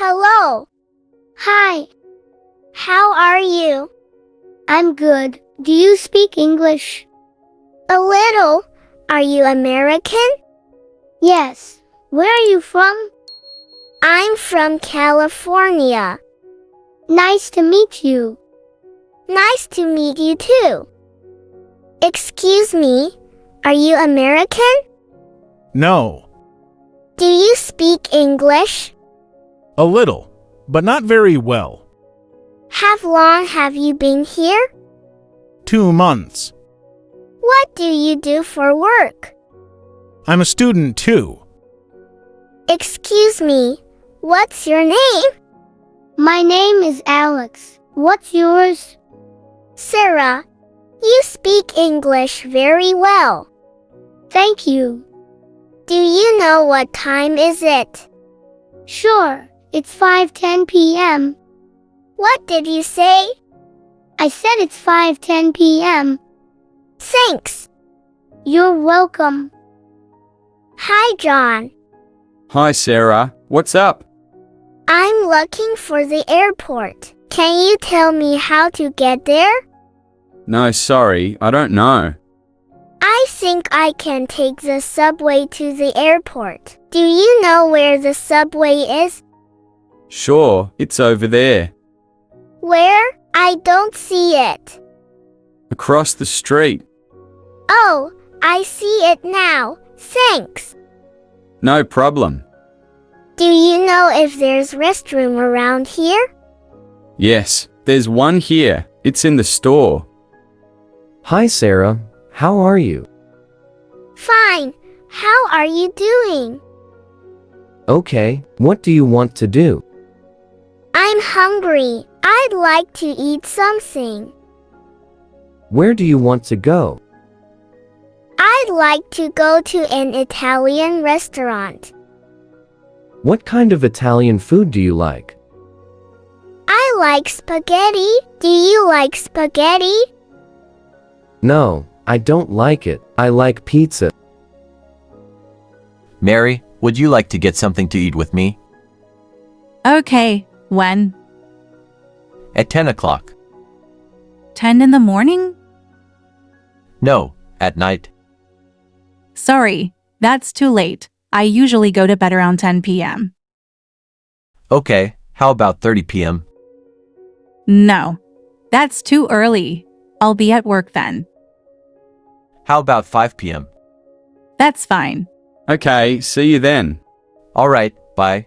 Hello. Hi, How are you? I'm good. Do you speak English? A little. Are you American? Yes. Where are you from? I'm from California. Nice to meet you. Nice to meet you too. Excuse me, are you American? No, Do you speak English? a little, but not very well. How long have you been here? 2 months. What do you do for work? I'm a student too. Excuse me, what's your name? My name is Alex. What's yours? Sarah. You speak English very well. Thank you. Do you know what time is it? Sure, it's 5:10 p.m. What did you say? I said it's 5:10 p.m. Thanks. You're welcome. Hi, John. Hi, Sarah. What's up? I'm looking for the airport. Can you tell me how to get there? No, sorry, I don't know. I think I can take the subway to the airport. Do you know where the subway is? Sure, it's over there. Where? I don't see it. Across the street. Oh, I see it now. Thanks. No problem. Do you know if there's restroom around here? Yes, there's one here. It's in the store. Hi, Sarah. How are you? Fine. How are you doing? Okay, what do you want to do? I'm hungry. I'd like to eat something. Where do you want to go? I'd like to go to an Italian restaurant. What kind of Italian food do you like? I like spaghetti. Do you like spaghetti? No, I don't like it. I like pizza. Mary, would you like to get something to eat with me? Okay, when? At 10 o'clock. 10 in the morning? No, at night. Sorry, that's too late. I usually go to bed around 10 p.m. Okay, how about 30 p.m.? No, that's too early. I'll be at work then. How about 5 p.m.? That's fine. Okay, see you then. All right, bye.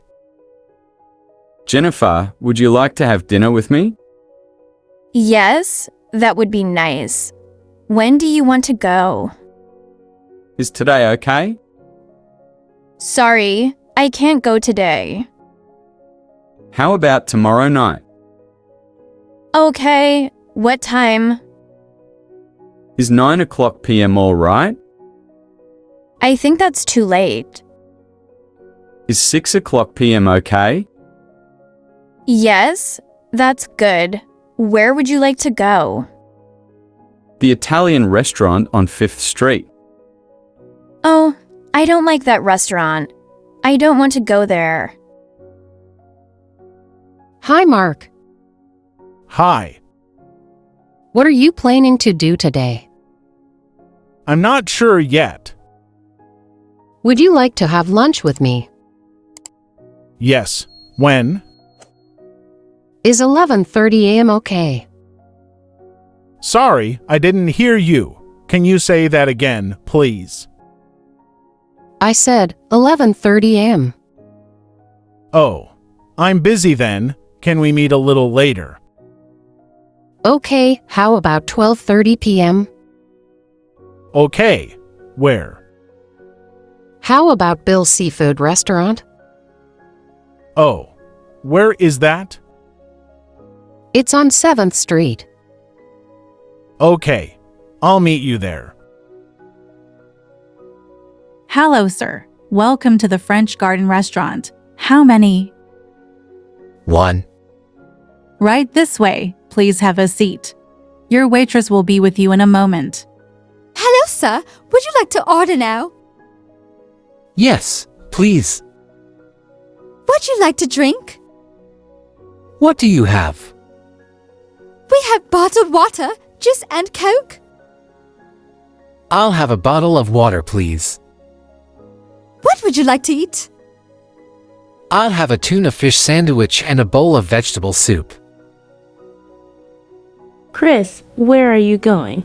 Jennifer, would you like to have dinner with me? Yes, that would be nice. When do you want to go? Is today okay? Sorry, I can't go today. How about tomorrow night? Okay, what time? Is 9 o'clock p.m. all right? I think that's too late. Is 6 o'clock p.m. okay? Yes, that's good. Where would you like to go? The Italian restaurant on 5th Street. Oh, I don't like that restaurant. I don't want to go there. Hi, Mark. Hi. What are you planning to do today? I'm not sure yet. Would you like to have lunch with me? Yes. When? Is 11:30 a.m. okay? Sorry, I didn't hear you. Can you say that again, please? I said 11:30 a.m. Oh, I'm busy then. Can we meet a little later? Okay, how about 12:30 p.m.? Okay. Where? How about Bill's Seafood Restaurant? Oh, where is that? It's on 7th Street. Okay, I'll meet you there. Hello, sir. Welcome to the French Garden Restaurant. How many? 1. Right this way. Please have a seat. Your waitress will be with you in a moment. Hello, sir. Would you like to order now? Yes, please. Would you like to drink? What do you have? We have bottled water, juice and Coke. I'll have a bottle of water, please. What would you like to eat? I'll have a tuna fish sandwich and a bowl of vegetable soup. Chris, where are you going?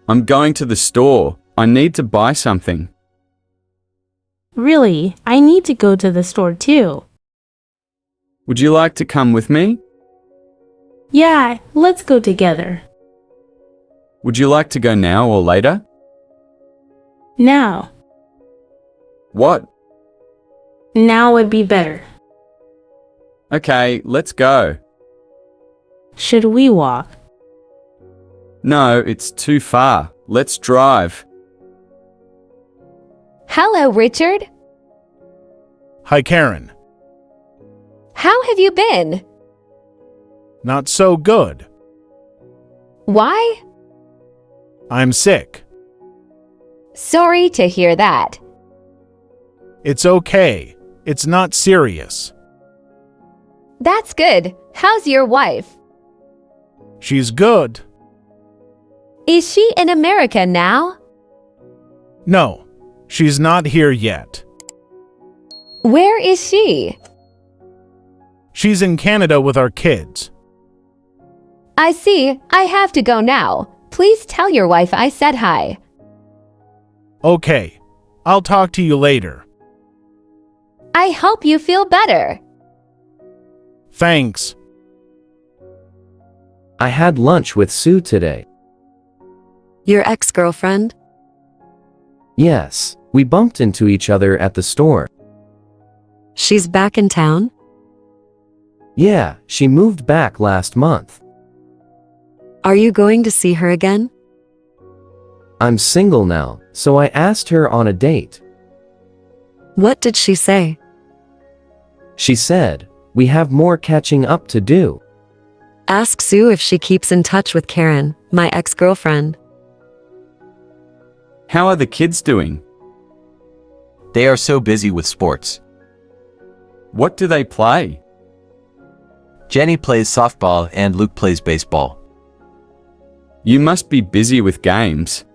I'm going to the store. I need to buy something. Really? I need to go to the store too. Would you like to come with me? Yeah, let's go together. Would you like to go now or later? Now. What? Now would be better. Okay, let's go. Should we walk? No, it's too far. Let's drive. Hello, Richard. Hi, Karen. How have you been? Not so good. Why? I'm sick. Sorry to hear that. It's okay. It's not serious. That's good. How's your wife? She's good. Is she in America now? No, she's not here yet. Where is she? She's in Canada with our kids. I see. I have to go now. Please tell your wife I said hi. Okay, I'll talk to you later. I hope you feel better. Thanks. I had lunch with Sue today. Your ex-girlfriend? Yes, we bumped into each other at the store. She's back in town? Yeah, she moved back last month. Are you going to see her again? I'm single now, so I asked her on a date. What did she say? She said, we have more catching up to do. Ask Sue if she keeps in touch with Karen, my ex-girlfriend. How are the kids doing? They are so busy with sports. What do they play? Jenny plays softball and Luke plays baseball. You must be busy with games.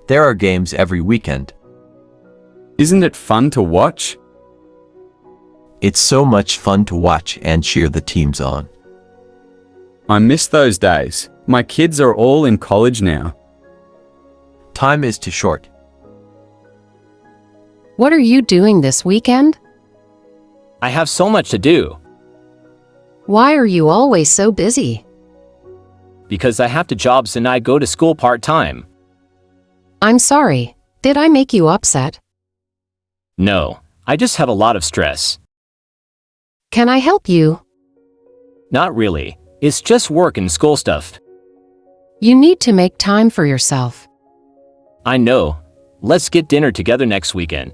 There are games every weekend. Isn't it fun to watch? It's so much fun to watch and cheer the teams on. I miss those days. My kids are all in college now. Time is too short. What are you doing this weekend? I have so much to do. Why are you always so busy? Because I have to jobs and I go to school part-time. I'm sorry. Did I make you upset? No, I just have a lot of stress. Can I help you? Not really. It's just work and school stuff. You need to make time for yourself. I know. Let's get dinner together next weekend.